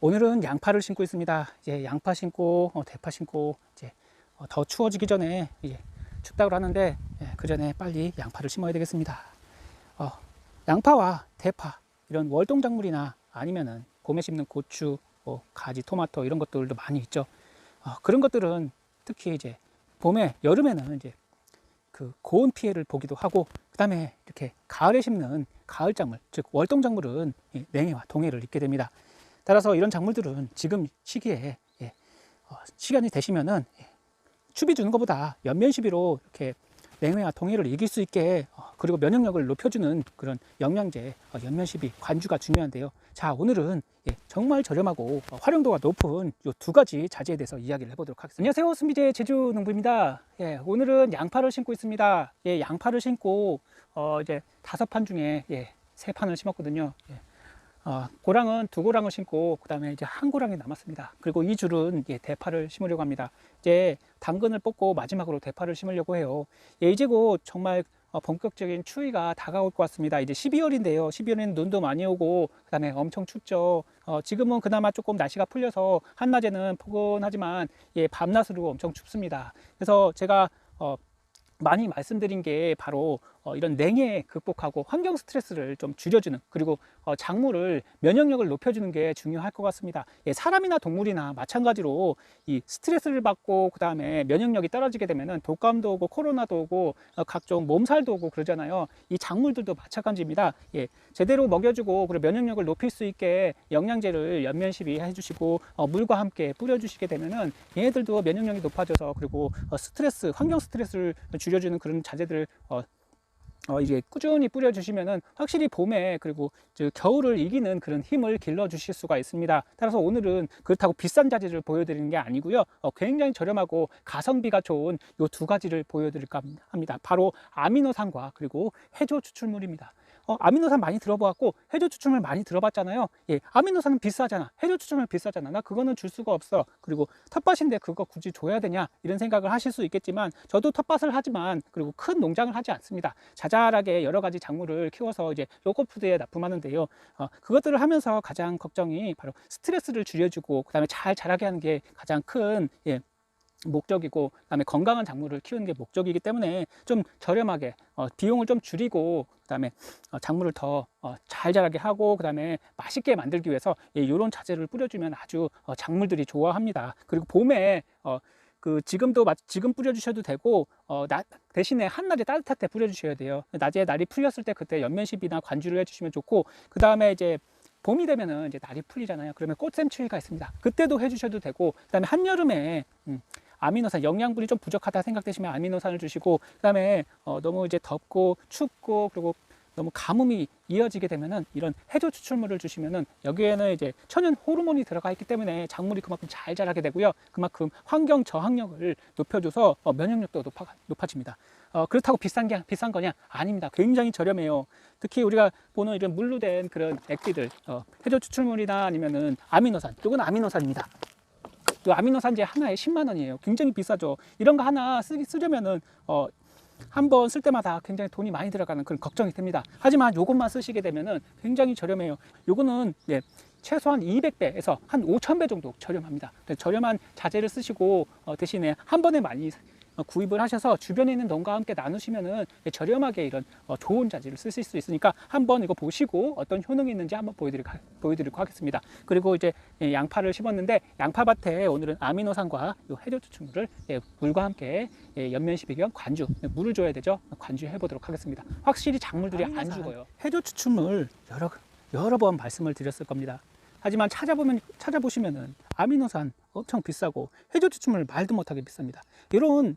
오늘은 양파를 심고 있습니다. 이제 양파 심고 대파 심고 이제 더 추워지기 전에 이제 춥다고 하는데 그 전에 빨리 양파를 심어야 되겠습니다. 양파와 대파 이런 월동작물이나 아니면은 봄에 심는 고추, 가지, 토마토 이런 것들도 많이 있죠. 그런 것들은 특히 이제 봄에 여름에는 이제 그 고온 피해를 보기도 하고, 그 다음에 이렇게 가을에 심는 가을작물, 즉 월동작물은 냉해와 동해를 입게 됩니다. 따라서 이런 작물들은 지금 시기에 시간이 되시면은 추비 주는 것보다 연면 시비로 이렇게 냉해와 동해를 이길 수 있게 그리고 면역력을 높여주는 그런 영양제 연면 시비 관주가 중요한데요. 자, 오늘은 정말 저렴하고 활용도가 높은 이 두 가지 자재에 대해서 이야기를 해보도록 하겠습니다. 안녕하세요, 순비제 제주농부입니다. 오늘은 양파를 심고 있습니다. 양파를 심고 이제 5판 중에 3판을 심었거든요. 고랑은 2고랑을 심고 그 다음에 이제 1고랑이 남았습니다. 그리고 이 줄은 대파를 심으려고 합니다. 이제 당근을 뽑고 마지막으로 대파를 심으려고 해요. 이제 곧 정말 본격적인 추위가 다가올 것 같습니다. 이제 12월인데요. 12월에는 눈도 많이 오고 그 다음에 엄청 춥죠. 지금은 그나마 조금 날씨가 풀려서 한낮에는 포근하지만 밤낮으로 엄청 춥습니다. 그래서 제가 많이 말씀드린 게 바로 이런 냉해 극복하고 환경 스트레스를 좀 줄여주는, 그리고 작물을 면역력을 높여주는 게 중요할 것 같습니다. 사람이나 동물이나 마찬가지로 이 스트레스를 받고 그 다음에 면역력이 떨어지게 되면은 독감도 오고 코로나도 오고 각종 몸살도 오고 그러잖아요. 이 작물들도 마찬가지입니다. 제대로 먹여주고 그리고 면역력을 높일 수 있게 영양제를 연면시비 해주시고 물과 함께 뿌려주시게 되면은 얘네들도 면역력이 높아져서 그리고 스트레스, 환경 스트레스를 줄여주는 그런 자재들을 이제 꾸준히 뿌려주시면은 확실히 봄에 그리고 겨울을 이기는 그런 힘을 길러주실 수가 있습니다. 따라서 오늘은 그렇다고 비싼 자재를 보여드리는 게 아니고요. 굉장히 저렴하고 가성비가 좋은 이 두 가지를 보여드릴까 합니다. 바로 아미노산과 그리고 해조 추출물입니다. 아미노산 많이 들어보았고 해조 추출물 많이 들어봤잖아요. 아미노산은 비싸잖아, 해조 추출물 비싸잖아, 나 그거는 줄 수가 없어, 그리고 텃밭인데 그거 굳이 줘야 되냐, 이런 생각을 하실 수 있겠지만 저도 텃밭을 하지만 그리고 큰 농장을 하지 않습니다. 자잘하게 여러 가지 작물을 키워서 이제 로컬푸드에 납품하는데요. 그것들을 하면서 가장 걱정이 바로 스트레스를 줄여주고 그 다음에 잘 자라게 하는 게 가장 큰 목적이고, 그 다음에 건강한 작물을 키우는 게 목적이기 때문에 좀 저렴하게 비용을 좀 줄이고 그 다음에 작물을 더 잘 자라게 하고 그 다음에 맛있게 만들기 위해서 이런 자재를 뿌려주면 아주 작물들이 좋아합니다. 그리고 봄에 지금 뿌려주셔도 되고 대신에 한낮에 따뜻할 때 뿌려주셔야 돼요. 낮에 날이 풀렸을 때 그때 연면시비나 관주를 해주시면 좋고, 그 다음에 이제 봄이 되면은 이제 날이 풀리잖아요. 그러면 꽃샘추위가 있습니다. 그때도 해주셔도 되고, 그 다음에 한여름에 아미노산, 영양분이 좀 부족하다 생각되시면 아미노산을 주시고, 그 다음에 너무 이제 덥고 춥고 그리고 너무 가뭄이 이어지게 되면은 이런 해조 추출물을 주시면은 여기에는 이제 천연 호르몬이 들어가 있기 때문에 작물이 그만큼 잘 자라게 되고요. 그만큼 환경 저항력을 높여줘서 면역력도 높아집니다. 그렇다고 비싼 거냐? 아닙니다. 굉장히 저렴해요. 특히 우리가 보는 이런 물로 된 그런 액기들, 해조 추출물이나 아니면은 아미노산, 이건 아미노산입니다. 이 아미노산제 하나에 10만 원이에요. 굉장히 비싸죠. 이런 거 하나 쓰려면은 한 번 쓸 때마다 굉장히 돈이 많이 들어가는 그런 걱정이 됩니다. 하지만 요것만 쓰시게 되면은 굉장히 저렴해요. 요거는 최소한 200배에서 한 5,000배 정도 저렴합니다. 저렴한 자재를 쓰시고 대신에 한 번에 많이 구입을 하셔서 주변에 있는 농가와 함께 나누시면은 저렴하게 이런 좋은 자재를 쓰실 수 있으니까 한번 이거 보시고 어떤 효능이 있는지 한번 보여드리고 하겠습니다. 그리고 이제 양파를 심었는데 양파밭에 오늘은 아미노산과 해조 추출물을 물과 함께 연면시비 겸 관주, 물을 줘야 되죠. 관주해 보도록 하겠습니다. 확실히 작물들이 안 죽어요. 해조 추출물 여러 번 말씀을 드렸을 겁니다. 하지만 찾아보시면은 아미노산 엄청 비싸고 해조 추출물 말도 못하게 비쌉니다. 이런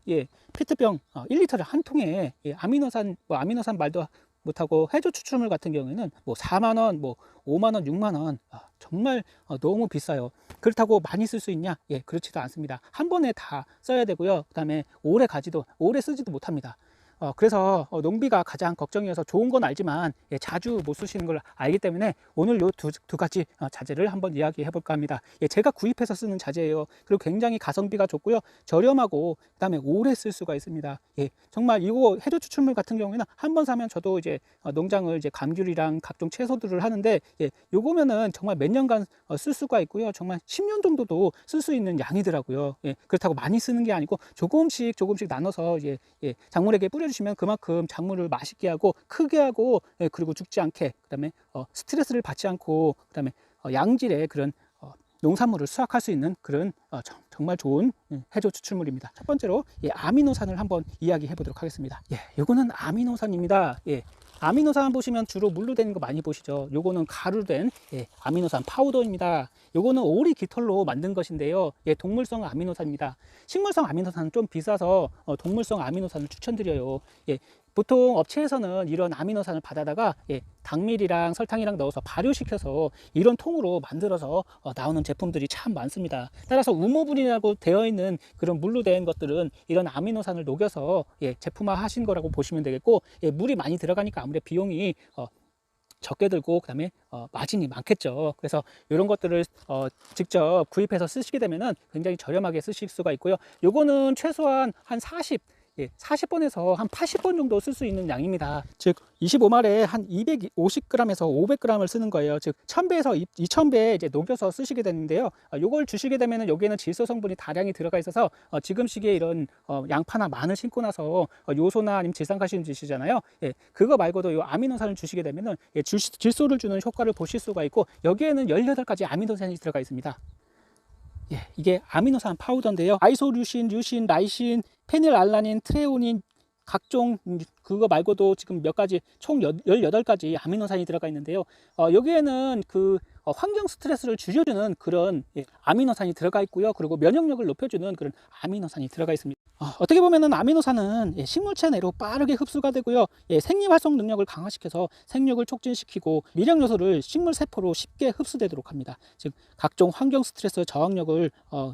페트병 1리터를 한 통에 아미노산 말도 못하고 해조 추출물 같은 경우에는 뭐 4만 원, 뭐 5만 원, 6만 원, 정말 너무 비싸요. 그렇다고 많이 쓸 수 있냐? 그렇지도 않습니다. 한 번에 다 써야 되고요. 그다음에 오래 쓰지도 못합니다. 그래서 농비가 가장 걱정이어서 좋은 건 알지만 자주 못 쓰시는 걸 알기 때문에 오늘 요 두 가지 자재를 한번 이야기해 볼까 합니다. 제가 구입해서 쓰는 자재예요. 그리고 굉장히 가성비가 좋고요, 저렴하고 그다음에 오래 쓸 수가 있습니다. 정말 이거 해조 추출물 같은 경우에는 한번 사면, 저도 이제 농장을 이제 감귤이랑 각종 채소들을 하는데 요거면은 정말 몇 년간 쓸 수가 있고요, 정말 10년 정도도 쓸 수 있는 양이더라고요. 그렇다고 많이 쓰는 게 아니고 조금씩 나눠서 작물에게 뿌려주시면 그만큼 작물을 맛있게 하고 크게 하고, 그리고 죽지 않게, 그다음에 스트레스를 받지 않고, 그다음에 양질의 그런 농산물을 수확할 수 있는 그런 정말 좋은 해조 추출물입니다. 첫 번째로 아미노산을 한번 이야기해 보도록 하겠습니다. 요거는 아미노산입니다. 아미노산 보시면 주로 물로 된 거 많이 보시죠. 요거는 가루로 된 아미노산 파우더입니다. 요거는 오리 깃털로 만든 것인데요, 동물성 아미노산입니다. 식물성 아미노산은 좀 비싸서 동물성 아미노산을 추천드려요. 보통 업체에서는 이런 아미노산을 받아다가 당밀이랑 설탕이랑 넣어서 발효시켜서 이런 통으로 만들어서 나오는 제품들이 참 많습니다. 따라서 우모분이라고 되어 있는 그런 물로 된 것들은 이런 아미노산을 녹여서 제품화 하신 거라고 보시면 되겠고, 물이 많이 들어가니까 아무래도 비용이 적게 들고, 그 다음에 마진이 많겠죠. 그래서 이런 것들을 직접 구입해서 쓰시게 되면은 굉장히 저렴하게 쓰실 수가 있고요. 요거는 최소한 한 40번에서 한 80번 정도 쓸 수 있는 양입니다. 즉 25말에 한 250g에서 500g을 쓰는 거예요. 즉 1000배에서 2000배 이제 녹여서 쓰시게 되는데요, 요걸 주시게 되면은 여기에는 질소 성분이 다량이 들어가 있어서 지금 시기에 이런 양파나 마늘 심고 나서 요소나 아니면 질산칼슘 주시잖아요. 그거 말고도 요 아미노산을 주시게 되면은 질소를 주는 효과를 보실 수가 있고, 여기에는 18가지 아미노산이 들어가 있습니다. 이게 아미노산 파우더인데요, 아이소류신, 류신, 라이신, 페닐알라닌, 트레오닌, 각종 그거 말고도 지금 몇 가지 총 18가지 아미노산이 들어가 있는데요, 여기에는 그 환경 스트레스를 줄여주는 그런 아미노산이 들어가 있고요, 그리고 면역력을 높여주는 그런 아미노산이 들어가 있습니다. 어떻게 보면은 아미노산은 식물체 내로 빠르게 흡수가 되고요, 생리 활성 능력을 강화시켜서 생육을 촉진시키고 미량 요소를 식물 세포로 쉽게 흡수되도록 합니다. 즉 각종 환경 스트레스 저항력을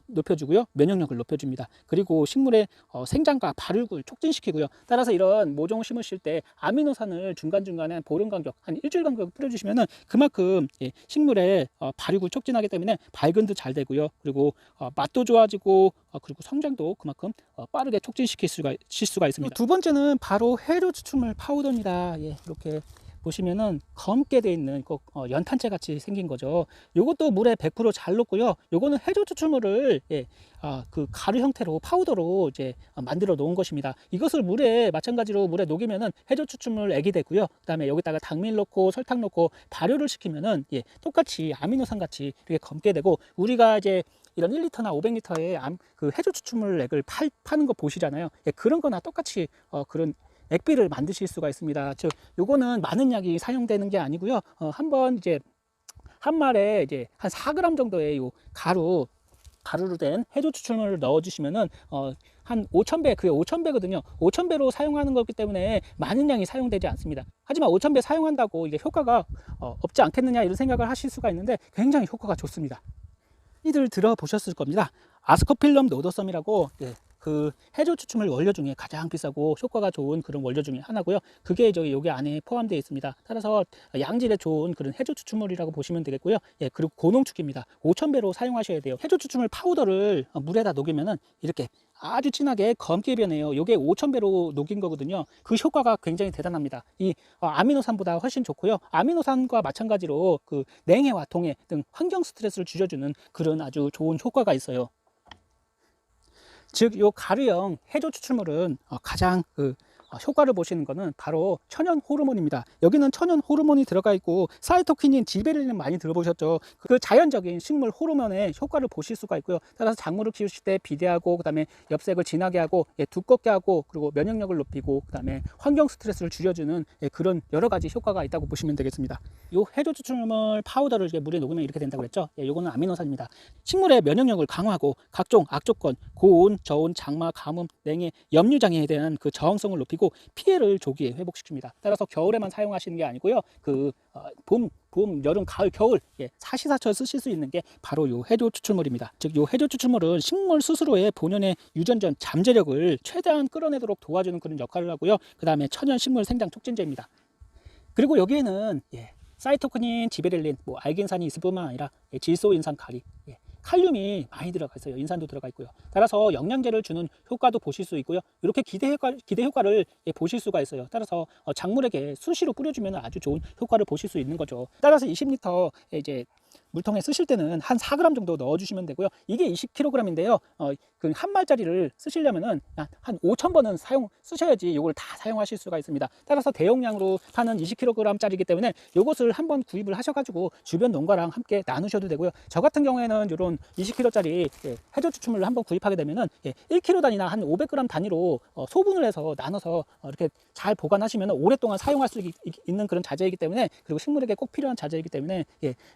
높여주고요, 면역력을 높여줍니다. 그리고 식물의 생장과 발육을 촉진시키고요. 따라서 이런 모종을 심으실 때 아미노산을 중간중간에 보름 간격, 한 일주일 간격 뿌려주시면은 그만큼 식물의 발육을 촉진하기 때문에 발근도 잘 되고요, 그리고 맛도 좋아지고, 그리고 성장도 그만큼 빠르게 촉진시킬 수가 있습니다. 두 번째는 바로 해조 추출물 파우더입니다. 이렇게 보시면은 검게 되어 있는 연탄재 같이 생긴 거죠. 요것도 물에 100% 잘 녹고요, 요거는 해조 추출물을 그 가루 형태로 파우더로 이제 만들어 놓은 것입니다. 이것을 마찬가지로 물에 녹이면은 해조 추출물 액이 되고요, 그 다음에 여기다가 당밀 넣고 설탕 넣고 발효를 시키면은 똑같이 아미노산 같이 이렇게 검게 되고, 우리가 이제 이런 1리터나 500리터의 그 해조 추출물 액을 파는 거 보시잖아요. 그런 거나 똑같이 그런 액비를 만드실 수가 있습니다. 즉 요거는 많은 약이 사용되는 게 아니고요, 한번 이제 한 말에 이제 한 4g 정도의 요 가루로 된 해조 추출물을 넣어 주시면은 한 5000배, 그게 5000배거든요. 5000배로 사용하는 거기 때문에 많은 양이 사용되지 않습니다. 하지만 5000배 사용한다고 이게 효과가 없지 않겠느냐 이런 생각을 하실 수가 있는데, 굉장히 효과가 좋습니다. 이들 들어보셨을 겁니다. 아스코필럼 노도섬이라고 그 해조 추출물 원료 중에 가장 비싸고 효과가 좋은 그런 원료 중에 하나고요. 그게 여기 안에 포함되어 있습니다. 따라서 양질의 좋은 그런 해조 추출물이라고 보시면 되겠고요. 그리고 고농축입니다. 5000배로 사용하셔야 돼요. 해조 추출물 파우더를 물에다 녹이면은 이렇게 아주 진하게 검게 변해요. 이게 5000배로 녹인 거거든요. 그 효과가 굉장히 대단합니다. 이 아미노산보다 훨씬 좋고요, 아미노산과 마찬가지로 그 냉해와 동해 등 환경 스트레스를 줄여주는 그런 아주 좋은 효과가 있어요. 즉, 요 가루형 해조 추출물은 가장 효과를 보시는 것은 바로 천연 호르몬입니다. 여기는 천연 호르몬이 들어가 있고, 사이토키닌, 지베렐린 많이 들어보셨죠? 그 자연적인 식물 호르몬의 효과를 보실 수가 있고요. 따라서 작물을 키우실 때 비대하고, 그 다음에 엽색을 진하게 하고, 두껍게 하고, 그리고 면역력을 높이고, 그 다음에 환경 스트레스를 줄여주는 그런 여러 가지 효과가 있다고 보시면 되겠습니다. 요 해조 추출물 파우더를 물에 녹이면 이렇게 된다고 했죠? 요거는 아미노산입니다. 식물의 면역력을 강화하고 각종 악조건, 고온, 저온, 장마, 가뭄, 냉해, 염류장애에 대한 그 저항성을 높이고 피해를 조기에 회복시킵니다. 따라서 겨울에만 사용하시는 게 아니고요, 봄, 봄, 여름, 가을, 겨울 사시사철 쓰실 수 있는 게 바로 요 해조 추출물입니다. 즉 요 해조 추출물은 식물 스스로의 본연의 유전자 잠재력을 최대한 끌어내도록 도와주는 그런 역할을 하고요. 그 다음에 천연 식물 생장 촉진제입니다. 그리고 여기에는 사이토키닌, 지베렐린, 알긴산이 있을 뿐만 아니라 질소, 인산, 카리, 칼륨이 많이 들어가 있어요. 인산도 들어가 있고요. 따라서 영양제를 주는 효과도 보실 수 있고요. 이렇게 기대 효과를 보실 수가 있어요. 따라서 작물에게 수시로 뿌려주면 아주 좋은 효과를 보실 수 있는 거죠. 따라서 20리터 이제 물통에 쓰실 때는 한 4g 정도 넣어주시면 되고요. 이게 20kg인데요. 그 한 말짜리를 쓰시려면은 한 5,000번은 쓰셔야지 이걸 다 사용하실 수가 있습니다. 따라서 대용량으로 파는 20kg짜리이기 때문에 이것을 한번 구입을 하셔가지고 주변 농가랑 함께 나누셔도 되고요. 저 같은 경우에는 이런 20kg짜리 해조 추출물을 한번 구입하게 되면은 1kg 단위나 한 500g 단위로 소분을 해서 나눠서 이렇게 잘 보관하시면 오랫동안 사용할 수 있는 그런 자재이기 때문에, 그리고 식물에게 꼭 필요한 자재이기 때문에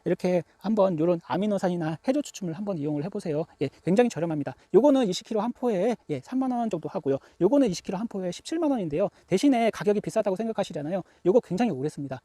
이렇게 한번 이런 아미노산이나 해조 추출물 한번 이용을 해보세요. 굉장히 저렴합니다. 요거는 20kg 한 포에 3만원 정도 하고요. 요거는 20kg 한 포에 17만원인데요. 대신에 가격이 비싸다고 생각하시잖아요. 요거 굉장히 오래 씁니다.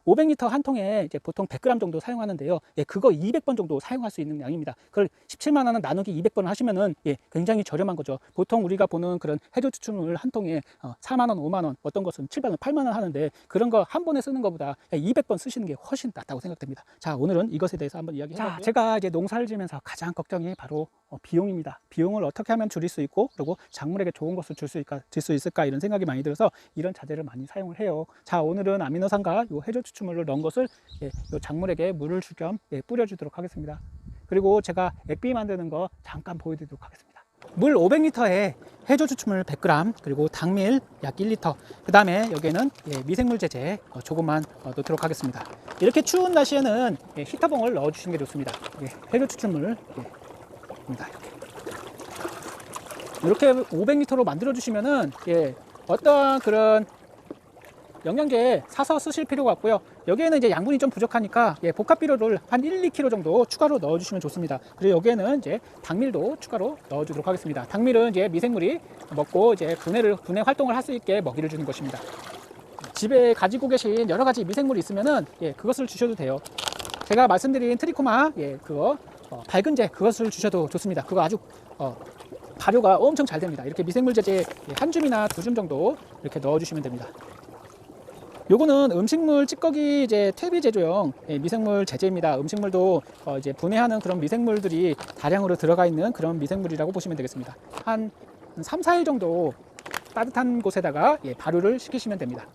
500리터 한 통에 이제 보통 100g 정도 사용하는데요. 그거 200번 정도 사용할 수 있는 양입니다. 그걸 17만 원은 나누기 200번 하시면은 굉장히 저렴한 거죠. 보통 우리가 보는 그런 해조 추출물 한 통에 4만 원, 5만 원, 어떤 것은 7만 원, 8만 원 하는데, 그런 거 한 번에 쓰는 것보다 200번 쓰시는 게 훨씬 낫다고 생각됩니다. 자, 오늘은 이것에 대해서 한번 이야기해봤고요. 제가 이제 농사를 지면서 가장 걱정이 바로 비용입니다. 비용을 어떻게 하면 줄일 수 있고, 그리고 작물에게 좋은 것을 줄 수 있을까, 이런 생각이 많이 들어서 이런 자재를 많이 사용을 해요. 자, 오늘은 아미노산과 요 해조 추출물을 넣은 것을 요 작물에게 물을 줄 겸 뿌려주도록 하겠습니다. 그리고 제가 액비 만드는 거 잠깐 보여드리도록 하겠습니다. 물 500리터에 해조 추출물 100g, 그리고 당밀 약 1리터, 그 다음에 여기에는 미생물 제제 조금만 넣도록 하겠습니다. 이렇게 추운 날씨에는 히터봉을 넣어주시는 게 좋습니다. 해조 추출물 이렇게 500리터로 만들어 주시면은 어떠한 그런 영양제 사서 쓰실 필요가 없고요. 여기에는 이제 양분이 좀 부족하니까 복합 비료를 한 1, 2kg 정도 추가로 넣어 주시면 좋습니다. 그리고 여기에는 이제 당밀도 추가로 넣어 주도록 하겠습니다. 당밀은 이제 미생물이 먹고 이제 분해 활동을 할 수 있게 먹이를 주는 것입니다. 집에 가지고 계신 여러 가지 미생물이 있으면은 그것을 주셔도 돼요. 제가 말씀드린 트리코마 그거 밝은제, 그것을 주셔도 좋습니다. 그거 아주 발효가 엄청 잘 됩니다. 이렇게 미생물 제제 한 줌이나 2줌 정도 이렇게 넣어 주시면 됩니다. 요거는 음식물 찌꺼기 이제 퇴비 제조용 미생물 제제입니다. 음식물도 이제 분해하는 그런 미생물들이 다량으로 들어가 있는 그런 미생물이라고 보시면 되겠습니다. 한 3, 4일 정도 따뜻한 곳에다가 발효를 시키시면 됩니다.